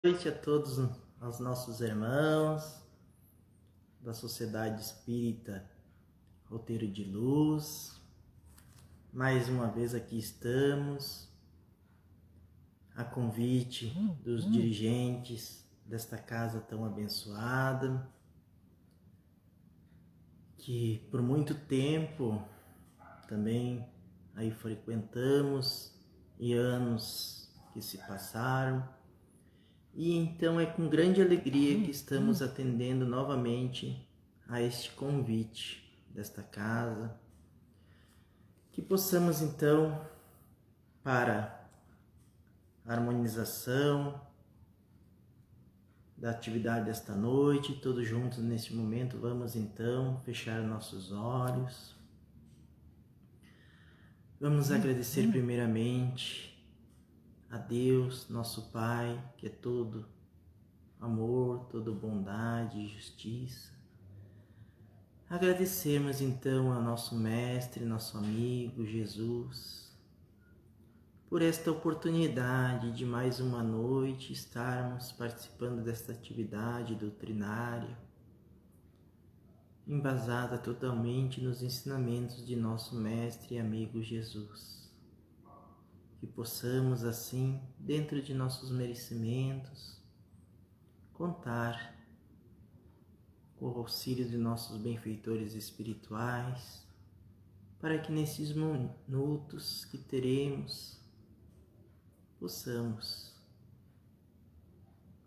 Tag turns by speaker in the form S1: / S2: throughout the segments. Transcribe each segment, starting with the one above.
S1: Noite a todos os nossos irmãos da Sociedade Espírita Roteiro de Luz. Mais uma vez aqui estamos, a convite dos dirigentes desta casa tão abençoada, que por muito tempo também aí frequentamos e anos que se passaram. E então é com grande alegria que estamos atendendo novamente a este convite desta casa, que possamos então, para a harmonização da atividade desta noite, todos juntos neste momento, vamos então fechar nossos olhos. Vamos agradecer primeiramente a Deus, nosso Pai, que é todo amor, toda bondade e justiça. Agradecermos então ao nosso Mestre, nosso amigo Jesus, por esta oportunidade de mais uma noite estarmos participando desta atividade doutrinária, embasada totalmente nos ensinamentos de nosso Mestre e amigo Jesus. Que possamos assim, dentro de nossos merecimentos, contar com o auxílio de nossos benfeitores espirituais, para que nesses minutos que teremos, possamos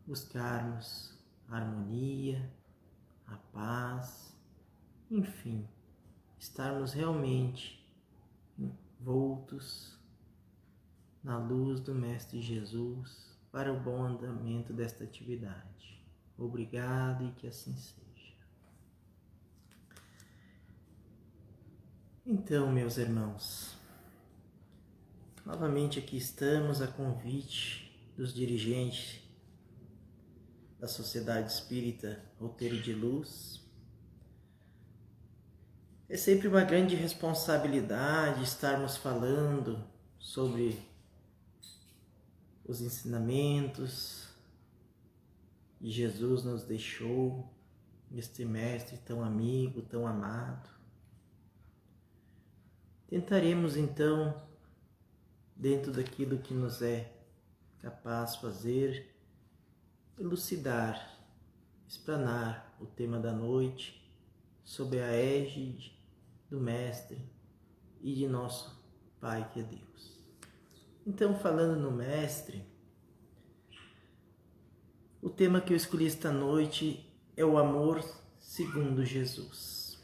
S1: buscarmos a harmonia, a paz, enfim, estarmos realmente envoltos na luz do Mestre Jesus, para o bom andamento desta atividade. Obrigado e que assim seja. Então, meus irmãos, novamente aqui estamos a convite dos dirigentes da Sociedade Espírita Roteiro de Luz. É sempre uma grande responsabilidade estarmos falando sobre os ensinamentos que Jesus nos deixou, este Mestre tão amigo, tão amado. Tentaremos então, dentro daquilo que nos é capaz fazer, elucidar, explanar o tema da noite sob a égide do Mestre e de nosso Pai que é Deus. Então, falando no Mestre, o tema que eu escolhi esta noite é o amor segundo Jesus.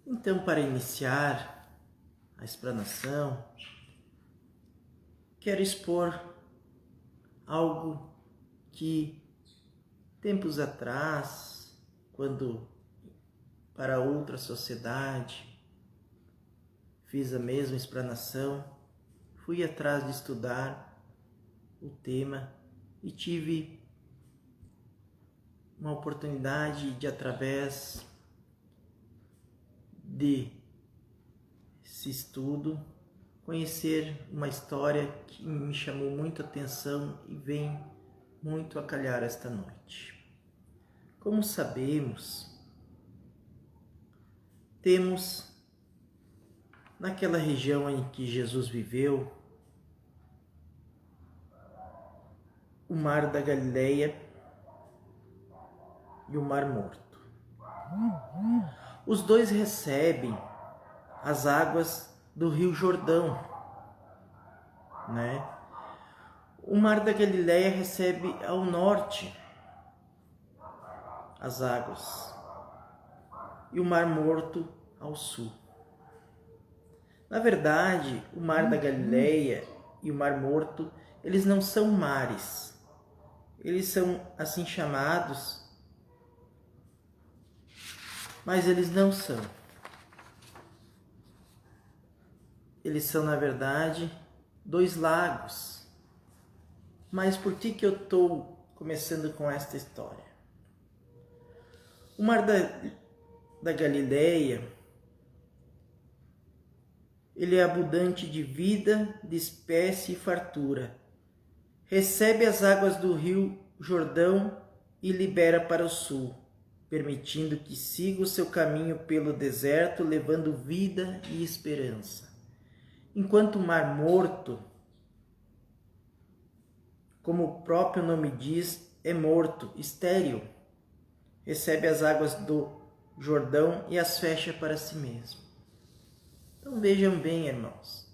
S1: Então, para iniciar a explanação, quero expor algo que, tempos atrás, quando para outra sociedade fiz a mesma explanação, fui atrás de estudar o tema e tive uma oportunidade de, através desse estudo, conhecer uma história que me chamou muito a atenção e vem muito a calhar esta noite. Como sabemos, temos naquela região em que Jesus viveu, o Mar da Galileia e o Mar Morto. Os dois recebem as águas do Rio Jordão, né? O Mar da Galileia recebe ao norte as águas e o Mar Morto ao sul. Na verdade, o Mar da Galileia e o Mar Morto, eles não são mares. Eles são assim chamados, mas eles não são. Eles são, na verdade, dois lagos. Mas por que eu estou começando com esta história? O Mar da Galileia, ele é abundante de vida, de espécie e fartura, recebe as águas do rio Jordão e libera para o sul, permitindo que siga o seu caminho pelo deserto, levando vida e esperança. Enquanto o Mar Morto, como o próprio nome diz, é morto, estéril, recebe as águas do Jordão e as fecha para si mesmo. Então vejam bem, irmãos,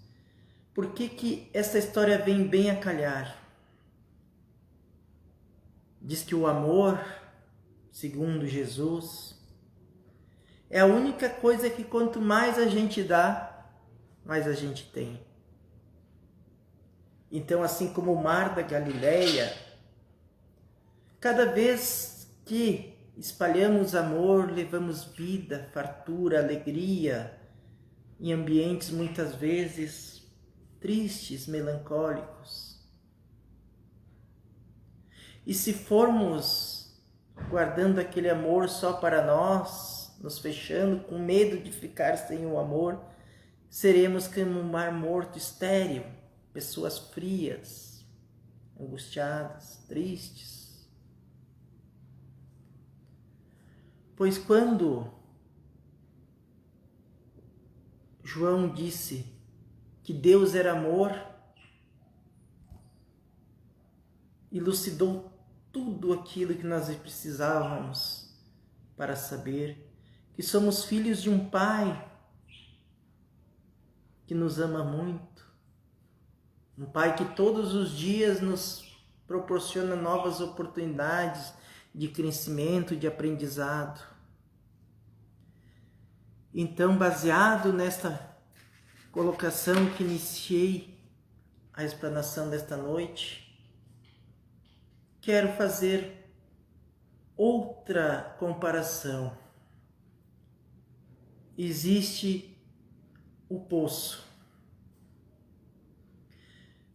S1: por que essa história vem bem a calhar? Diz que o amor, segundo Jesus, é a única coisa que quanto mais a gente dá, mais a gente tem. Então, assim como o mar da Galileia, cada vez que espalhamos amor, levamos vida, fartura, alegria, em ambientes muitas vezes tristes, melancólicos. E se formos guardando aquele amor só para nós, nos fechando com medo de ficar sem o amor, seremos como um mar morto, estéril, pessoas frias, angustiadas, tristes. Pois quando João disse que Deus era amor, elucidou tudo aquilo que nós precisávamos para saber que somos filhos de um Pai que nos ama muito, um Pai que todos os dias nos proporciona novas oportunidades de crescimento, de aprendizado. Então, baseado nesta colocação que iniciei a explanação desta noite, quero fazer outra comparação. Existe o poço.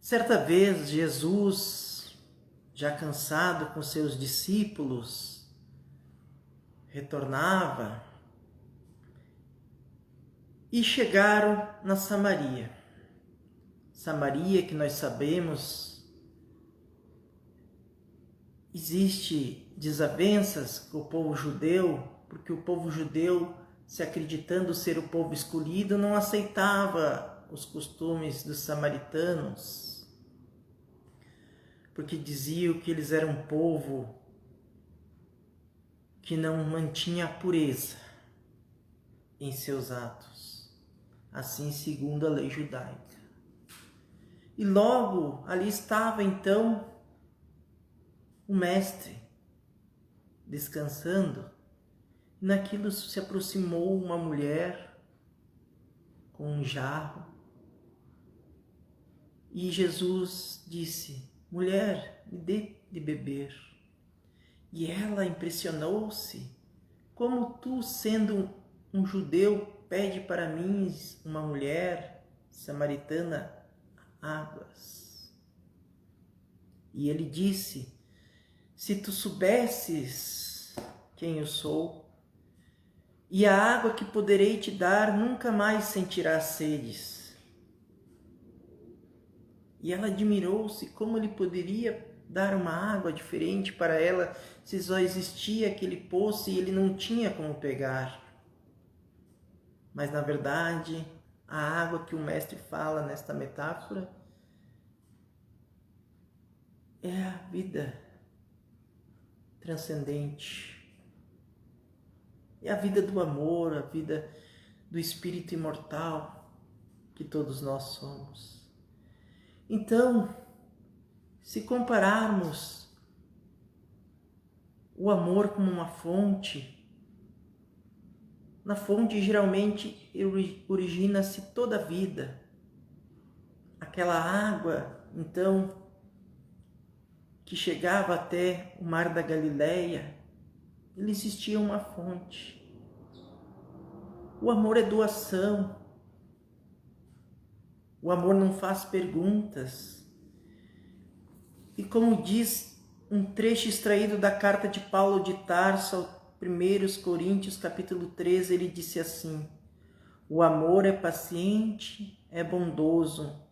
S1: Certa vez, Jesus, já cansado com seus discípulos, retornava e chegaram na Samaria. Samaria, que nós sabemos, existe desavenças com o povo judeu, porque o povo judeu, se acreditando ser o povo escolhido, não aceitava os costumes dos samaritanos, porque diziam que eles eram um povo que não mantinha a pureza em seus atos, assim segundo a lei judaica. E logo ali estava então o mestre descansando, e naquilo se aproximou uma mulher com um jarro, e Jesus disse: mulher, me dê de beber. E ela impressionou-se: como tu, sendo um judeu, pede para mim, uma mulher samaritana, águas? E ele disse: se tu soubesses quem eu sou, e a água que poderei te dar, nunca mais sentirás sedes. E ela admirou-se como ele poderia dar uma água diferente para ela, se só existia aquele poço e ele não tinha como pegar. Mas na verdade, a água que o mestre fala nesta metáfora é a vida transcendente. É a vida do amor, a vida do espírito imortal que todos nós somos. Então, se compararmos o amor como uma fonte, na fonte geralmente origina-se toda a vida. Aquela água, então, que chegava até o mar da Galileia, ele existia uma fonte. O amor é doação. O amor não faz perguntas. E como diz um trecho extraído da carta de Paulo de Tarso, aos 1 Coríntios, capítulo 13, ele disse assim: o amor é paciente, é bondoso,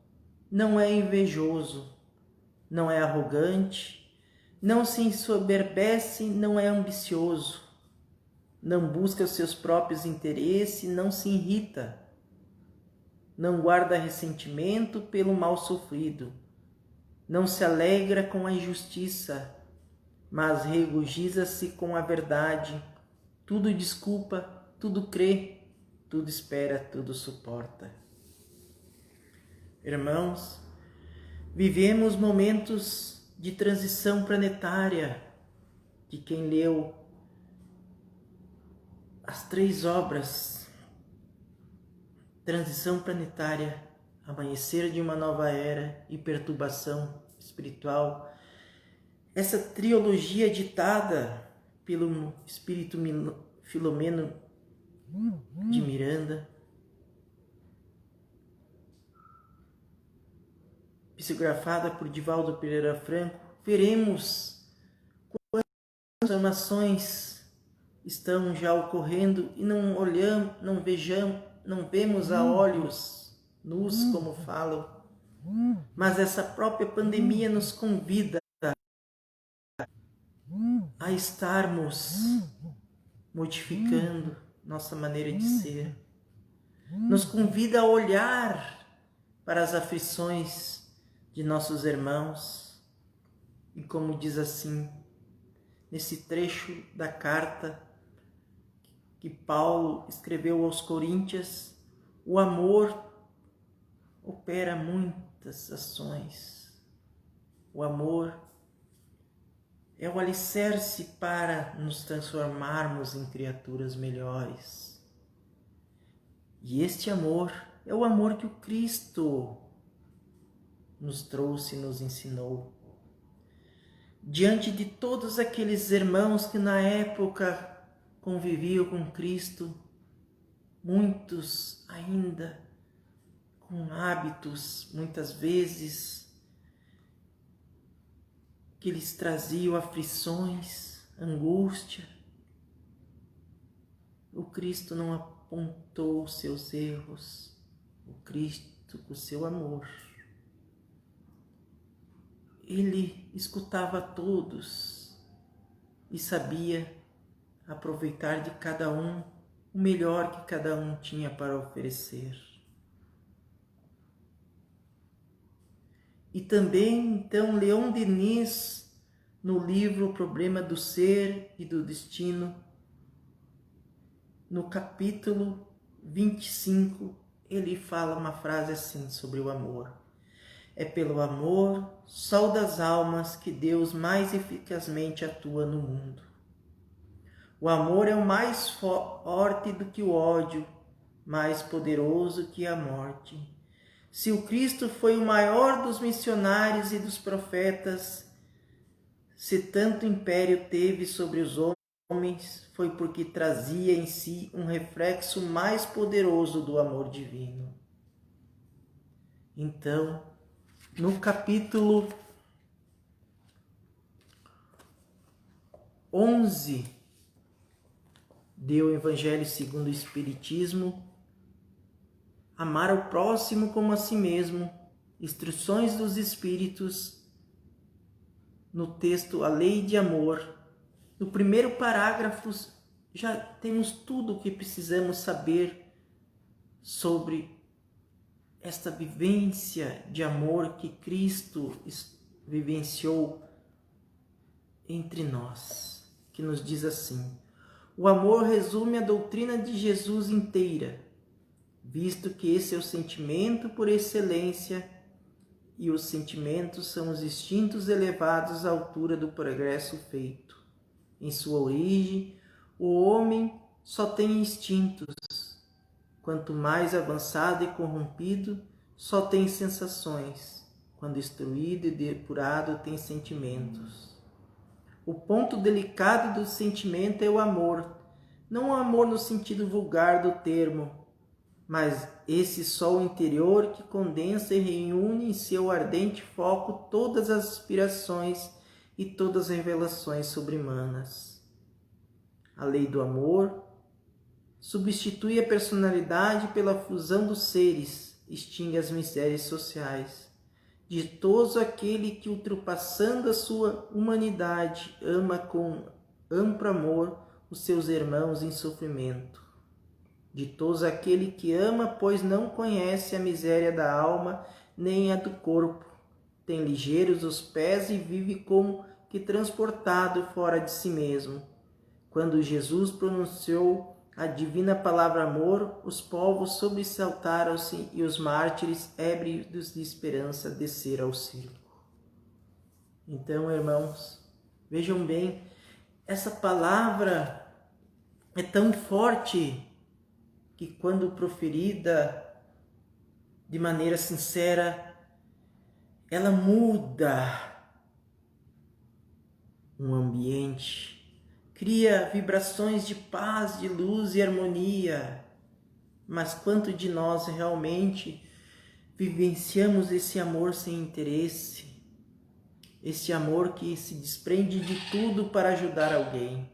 S1: não é invejoso, não é arrogante, não se ensoberbece, não é ambicioso, não busca os seus próprios interesses, não se irrita, não guarda ressentimento pelo mal sofrido, não se alegra com a injustiça, mas regozija-se com a verdade, tudo desculpa, tudo crê, tudo espera, tudo suporta. Irmãos, vivemos momentos de transição planetária. De quem leu as 3 obras, Transição Planetária, Amanhecer de uma Nova Era e Perturbação Espiritual, essa trilogia ditada pelo espírito Filomeno de Miranda, psicografada por Divaldo Pereira Franco, veremos quantas transformações estão já ocorrendo e não olhamos, não vemos a olhos nus, como falam, mas essa própria pandemia nos convida a estarmos modificando nossa maneira de ser. Nos convida a olhar para as aflições de nossos irmãos. E como diz assim, nesse trecho da carta que Paulo escreveu aos Coríntios, o amor opera muitas ações. O amor é o alicerce para nos transformarmos em criaturas melhores. E este amor é o amor que o Cristo nos trouxe e nos ensinou. Diante de todos aqueles irmãos que na época conviviam com Cristo, muitos ainda com hábitos, muitas vezes, que lhes traziam aflições, angústia. O Cristo não apontou os seus erros, o Cristo com o seu amor. Ele escutava a todos e sabia aproveitar de cada um o melhor que cada um tinha para oferecer. E também, então, Leon Denis, no livro O Problema do Ser e do Destino, no capítulo 25, ele fala uma frase assim sobre o amor. É pelo amor, sol das almas, que Deus mais eficazmente atua no mundo. O amor é o mais forte do que o ódio, mais poderoso que a morte. Se o Cristo foi o maior dos missionários e dos profetas, se tanto império teve sobre os homens, foi porque trazia em si um reflexo mais poderoso do amor divino. Então, no capítulo 11 do Evangelho segundo o Espiritismo, amar ao próximo como a si mesmo, instruções dos Espíritos, no texto A Lei de Amor, no primeiro parágrafo já temos tudo o que precisamos saber sobre esta vivência de amor que Cristo vivenciou entre nós, que nos diz assim: o amor resume a doutrina de Jesus inteira, visto que esse é o sentimento por excelência e os sentimentos são os instintos elevados à altura do progresso feito. Em sua origem, o homem só tem instintos. Quanto mais avançado e corrompido, só tem sensações. Quando instruído e depurado, tem sentimentos. O ponto delicado do sentimento é o amor, não o amor no sentido vulgar do termo, mas esse sol interior que condensa e reúne em seu ardente foco todas as aspirações e todas as revelações sobre-humanas. A lei do amor substitui a personalidade pela fusão dos seres, extingue as misérias sociais. Ditoso aquele que, ultrapassando a sua humanidade, ama com amplo amor os seus irmãos em sofrimento. Ditoso aquele que ama, pois não conhece a miséria da alma nem a do corpo. Tem ligeiros os pés e vive como que transportado fora de si mesmo. Quando Jesus pronunciou a divina palavra amor, os povos sobressaltaram-se e os mártires, ébrios de esperança, desceram ao circo. Então, irmãos, vejam bem, essa palavra é tão forte que, quando proferida de maneira sincera, ela muda um ambiente, cria vibrações de paz, de luz e harmonia. Mas quanto de nós realmente vivenciamos esse amor sem interesse? Esse amor que se desprende de tudo para ajudar alguém.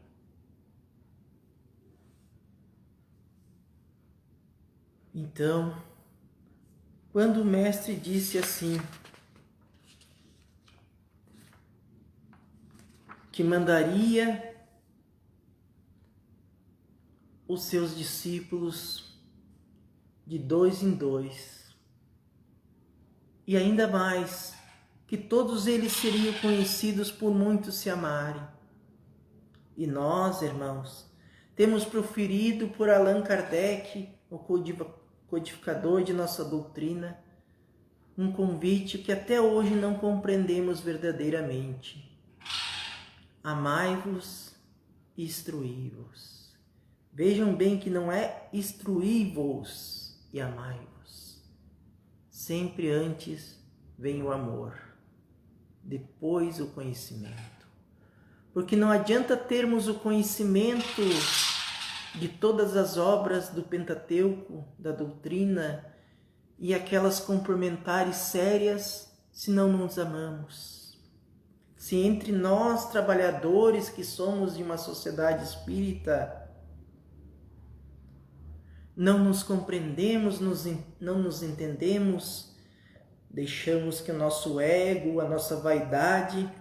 S1: Então, quando o mestre disse assim, que mandaria os seus discípulos de 2 em 2, e ainda mais, que todos eles seriam conhecidos por muitos se amarem. E nós, irmãos, temos proferido por Allan Kardec, o codificador de nossa doutrina, um convite que até hoje não compreendemos verdadeiramente. Amai-vos e instruí-vos. Vejam bem que não é instruí-vos e amai-vos. Sempre antes vem o amor, depois o conhecimento. Porque não adianta termos o conhecimento de todas as obras do Pentateuco, da doutrina, e aquelas complementares sérias, se não nos amamos. Se entre nós, trabalhadores que somos de uma sociedade espírita, não nos compreendemos, não nos entendemos, deixamos que o nosso ego, a nossa vaidade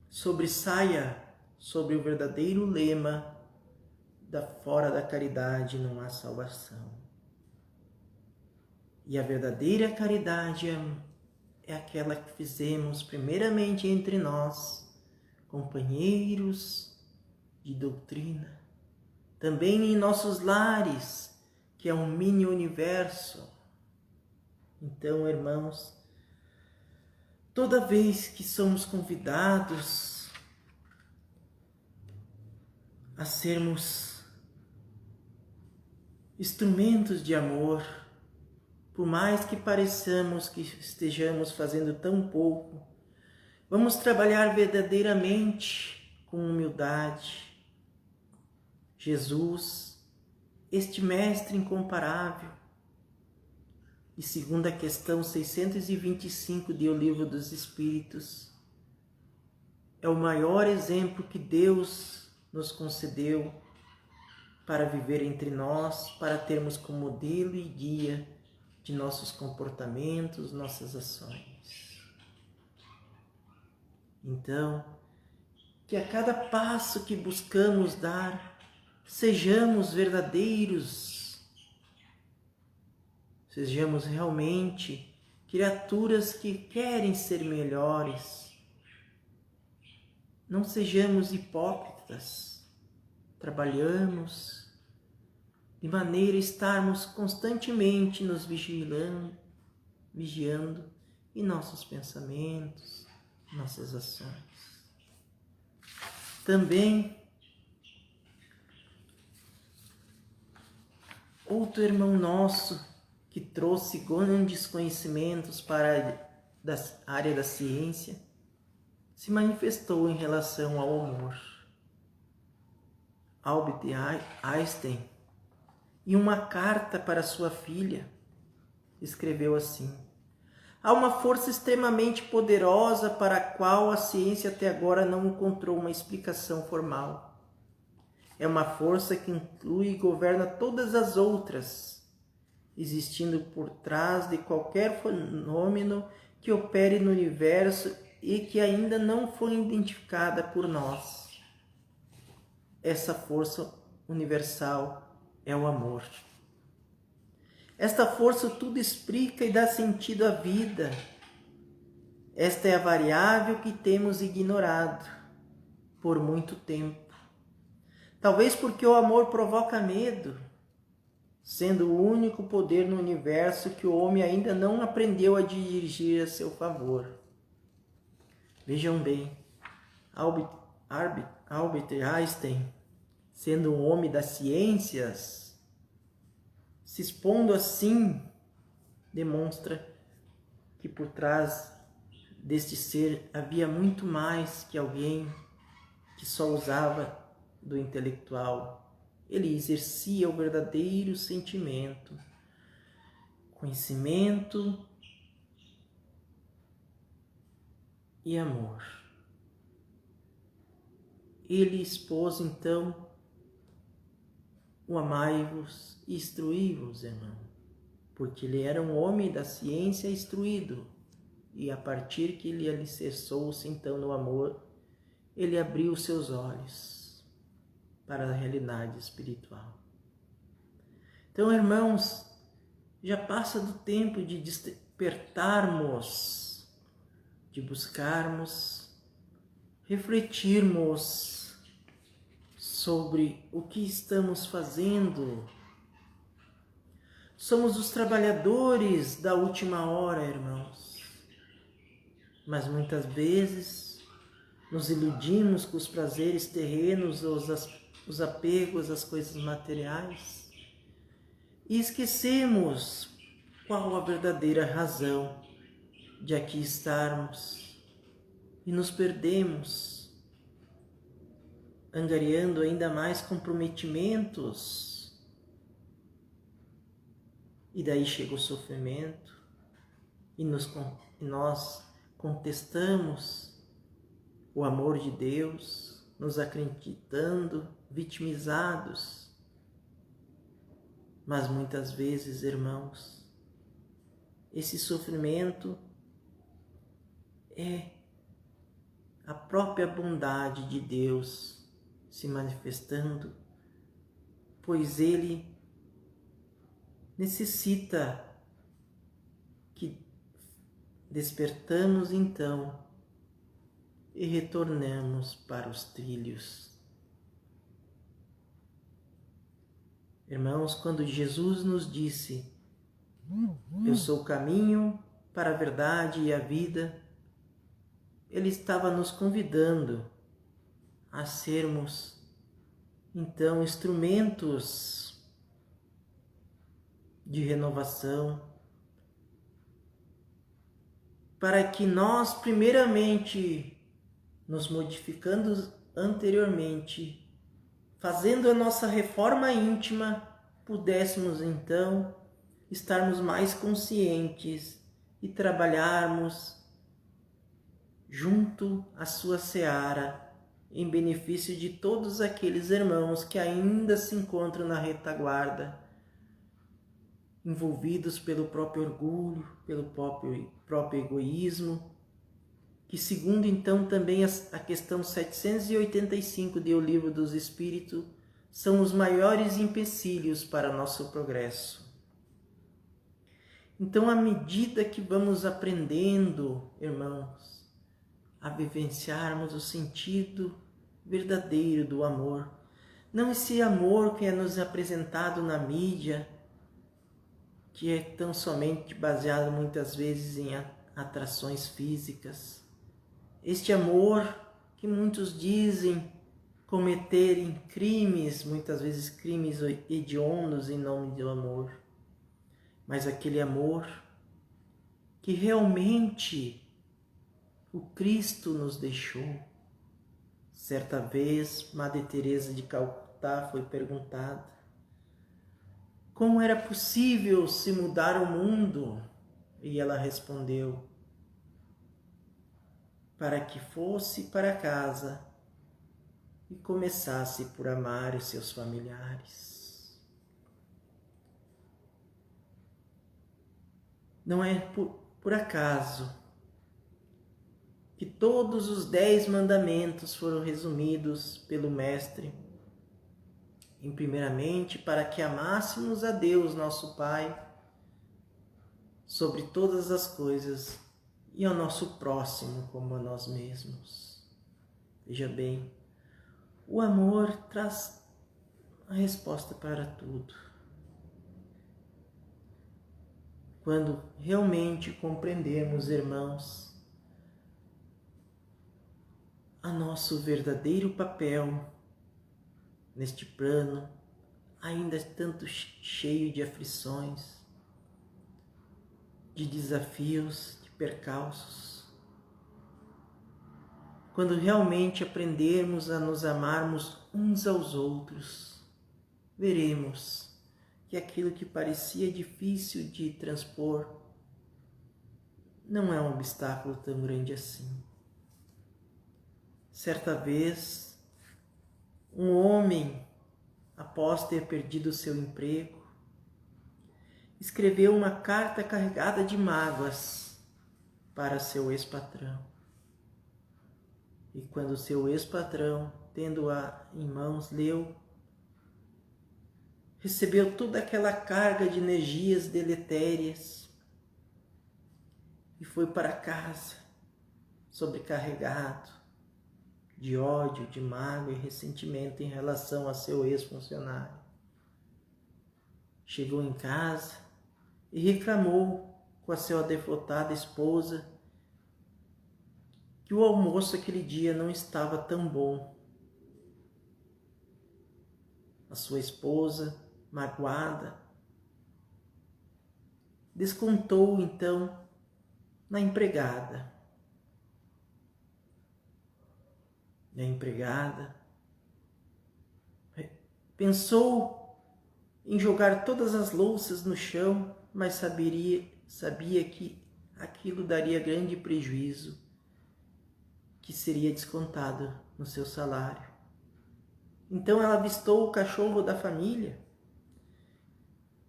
S1: sobressaia sobre o verdadeiro lema fora da caridade não há salvação. E a verdadeira caridade é aquela que fizemos primeiramente entre nós, companheiros de doutrina, também em nossos lares, que é um mini universo. Então, irmãos, toda vez que somos convidados a sermos instrumentos de amor, por mais que pareçamos que estejamos fazendo tão pouco, vamos trabalhar verdadeiramente com humildade. Jesus, este mestre incomparável, e segundo a questão 625 de O Livro dos Espíritos, é o maior exemplo que Deus nos concedeu para viver entre nós, para termos como modelo e guia de nossos comportamentos, nossas ações. Então, que a cada passo que buscamos dar, sejamos verdadeiros, sejamos realmente criaturas que querem ser melhores. Não sejamos hipócritas, trabalhamos de maneira a estarmos constantemente nos vigiando em nossos pensamentos, nossas ações. Também, outro irmão nosso que trouxe grandes conhecimentos para a área da ciência, se manifestou em relação ao amor. Albert Einstein, em uma carta para sua filha, escreveu assim: há uma força extremamente poderosa para a qual a ciência até agora não encontrou uma explicação formal. É uma força que inclui e governa todas as outras, existindo por trás de qualquer fenômeno que opere no universo e que ainda não foi identificada por nós. Essa força universal é o amor. Esta força tudo explica e dá sentido à vida. Esta é a variável que temos ignorado por muito tempo. Talvez porque o amor provoca medo, sendo o único poder no universo que o homem ainda não aprendeu a dirigir a seu favor. Vejam bem, Albert Einstein, sendo um homem das ciências, se expondo assim, demonstra que por trás deste ser havia muito mais que alguém que só usava do intelectual. Ele exercia o verdadeiro sentimento, conhecimento e amor. Ele expôs então o amai-vos e instruí-vos, irmão, porque ele era um homem da ciência instruído, e a partir que ele alicerçou-se então no amor, ele abriu seus olhos para a realidade espiritual. Então, irmãos, já passa do tempo de despertarmos, de buscarmos, refletirmos sobre o que estamos fazendo. Somos os trabalhadores da última hora, irmãos. Mas muitas vezes nos iludimos com os prazeres terrenos, os apegos às coisas materiais e esquecemos qual a verdadeira razão de aqui estarmos e nos perdemos, angariando ainda mais comprometimentos. E daí chega o sofrimento e nós contestamos o amor de Deus, nos acreditando vitimizados. Mas muitas vezes, irmãos, esse sofrimento é a própria bondade de Deus se manifestando, pois Ele necessita que despertamos então e retornamos para os trilhos. Irmãos, quando Jesus nos disse: eu sou o caminho para a verdade e a vida, Ele estava nos convidando a sermos então instrumentos de renovação, para que nós primeiramente nos modificando anteriormente, fazendo a nossa reforma íntima, pudéssemos então estarmos mais conscientes e trabalharmos junto à sua seara, em benefício de todos aqueles irmãos que ainda se encontram na retaguarda, envolvidos pelo próprio orgulho, pelo próprio egoísmo, que segundo então também a questão 785 de O Livro dos Espíritos, são os maiores empecilhos para nosso progresso. Então, à medida que vamos aprendendo, irmãos, a vivenciarmos o sentido verdadeiro do amor, não esse amor que é nos apresentado na mídia, que é tão somente baseado muitas vezes em atrações físicas, este amor que muitos dizem cometerem crimes, muitas vezes crimes hediondos em nome do amor, mas aquele amor que realmente o Cristo nos deixou. Certa vez, Madre Teresa de Calcutá foi perguntada como era possível se mudar o mundo, e ela respondeu: para que fosse para casa e começasse por amar os seus familiares. Não é por acaso que todos os 10 mandamentos foram resumidos pelo Mestre em primeiramente para que amássemos a Deus, nosso Pai, sobre todas as coisas e ao nosso próximo como a nós mesmos. Veja bem, o amor traz a resposta para tudo. Quando realmente compreendermos, irmãos, a nosso verdadeiro papel neste plano, ainda tanto cheio de aflições, de desafios, de percalços. Quando realmente aprendermos a nos amarmos uns aos outros, veremos que aquilo que parecia difícil de transpor não é um obstáculo tão grande assim. Certa vez, um homem, após ter perdido seu emprego, escreveu uma carta carregada de mágoas para seu ex-patrão. E quando seu ex-patrão, tendo-a em mãos, leu, recebeu toda aquela carga de energias deletérias e foi para casa sobrecarregado de ódio, de mágoa e ressentimento em relação a seu ex-funcionário. Chegou em casa e reclamou com a sua devotada esposa que o almoço aquele dia não estava tão bom. A sua esposa, magoada, descontou então na empregada. E a empregada pensou em jogar todas as louças no chão, mas sabia que aquilo daria grande prejuízo, que seria descontado no seu salário. Então ela avistou o cachorro da família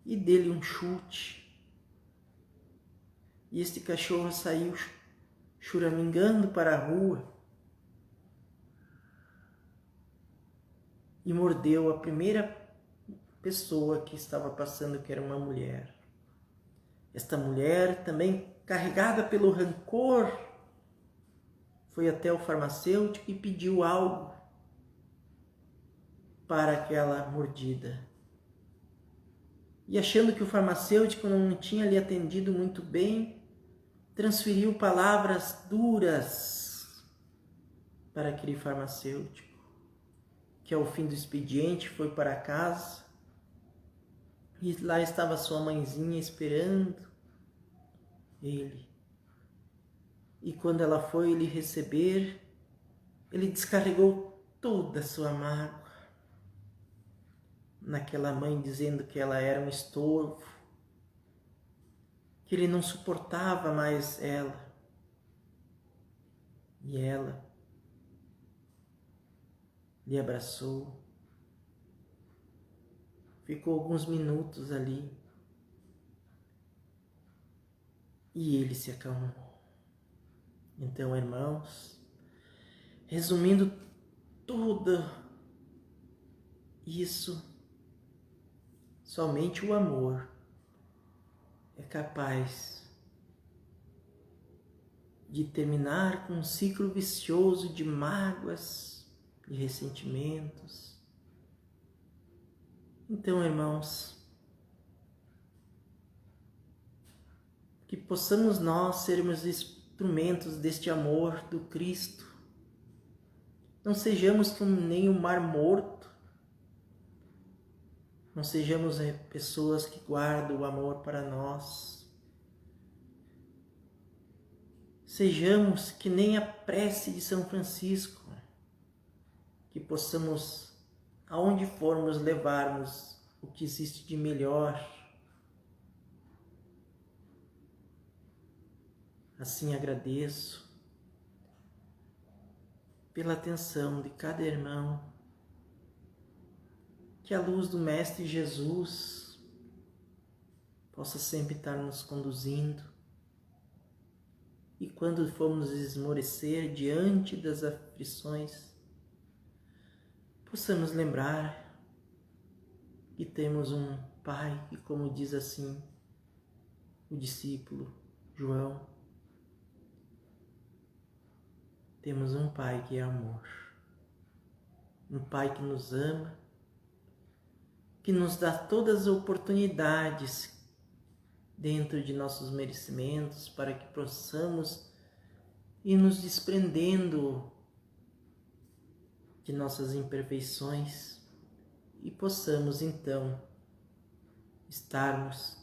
S1: e deu-lhe um chute. E este cachorro saiu choramingando para a rua e mordeu a primeira pessoa que estava passando, que era uma mulher. Esta mulher, também carregada pelo rancor, foi até o farmacêutico e pediu algo para aquela mordida. E achando que o farmacêutico não tinha lhe atendido muito bem, transferiu palavras duras para aquele farmacêutico, que ao fim do expediente foi para casa e lá estava sua mãezinha esperando ele. E quando ela foi lhe receber, ele descarregou toda a sua mágoa naquela mãe, dizendo que ela era um estorvo, que ele não suportava mais ela. E ela lhe abraçou, ficou alguns minutos ali e ele se acalmou. Então, irmãos, resumindo tudo isso, somente o amor é capaz de terminar com um ciclo vicioso de mágoas, de ressentimentos. Então, irmãos, que possamos nós sermos instrumentos deste amor do Cristo. Não sejamos como nem o mar morto. Não sejamos pessoas que guardam o amor para nós. Sejamos que nem a prece de São Francisco, que possamos, aonde formos, levarmos o que existe de melhor. Assim agradeço pela atenção de cada irmão, que a luz do Mestre Jesus possa sempre estar nos conduzindo, e quando formos esmorecer diante das aflições, possamos lembrar que temos um Pai que, como diz assim o discípulo João, temos um Pai que é amor, um Pai que nos ama, que nos dá todas as oportunidades dentro de nossos merecimentos para que possamos ir nos desprendendo de nossas imperfeições e possamos então estarmos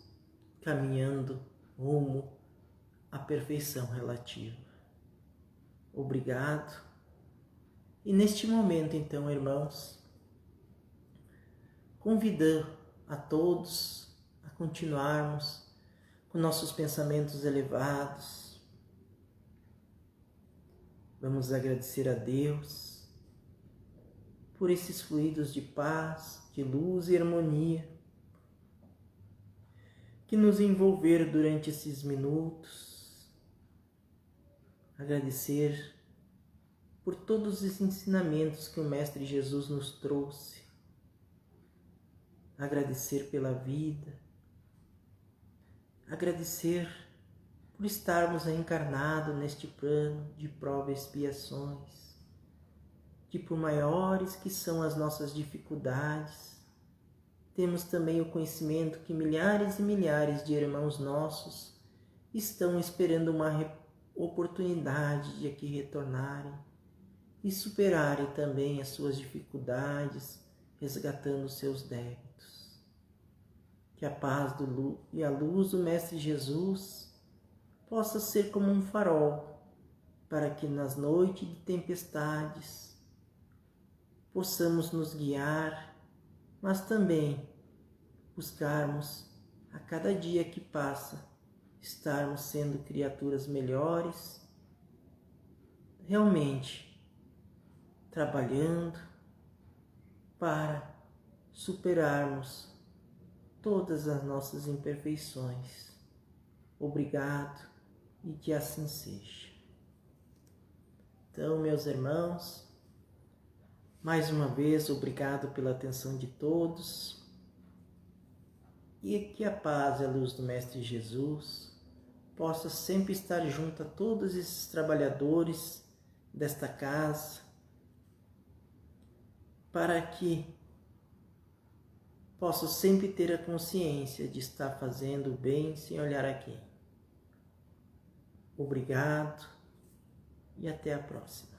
S1: caminhando rumo à perfeição relativa. Obrigado. E neste momento então, irmãos, convidando a todos a continuarmos com nossos pensamentos elevados. Vamos agradecer a Deus por esses fluidos de paz, de luz e harmonia que nos envolveram durante esses minutos. Agradecer por todos os ensinamentos que o Mestre Jesus nos trouxe. Agradecer pela vida. Agradecer por estarmos encarnados neste plano de prova e expiações, que por maiores que são as nossas dificuldades, temos também o conhecimento que milhares e milhares de irmãos nossos estão esperando uma oportunidade de aqui retornarem e superarem também as suas dificuldades, resgatando os seus débitos. Que a paz e a luz do Mestre Jesus possa ser como um farol, para que nas noites de tempestades possamos nos guiar, mas também buscarmos a cada dia que passa estarmos sendo criaturas melhores, realmente trabalhando para superarmos todas as nossas imperfeições. Obrigado e que assim seja. Então, meus irmãos, mais uma vez, obrigado pela atenção de todos e que a paz e a luz do Mestre Jesus possa sempre estar junto a todos esses trabalhadores desta casa, para que posso sempre ter a consciência de estar fazendo o bem sem olhar a quem. Obrigado e até a próxima.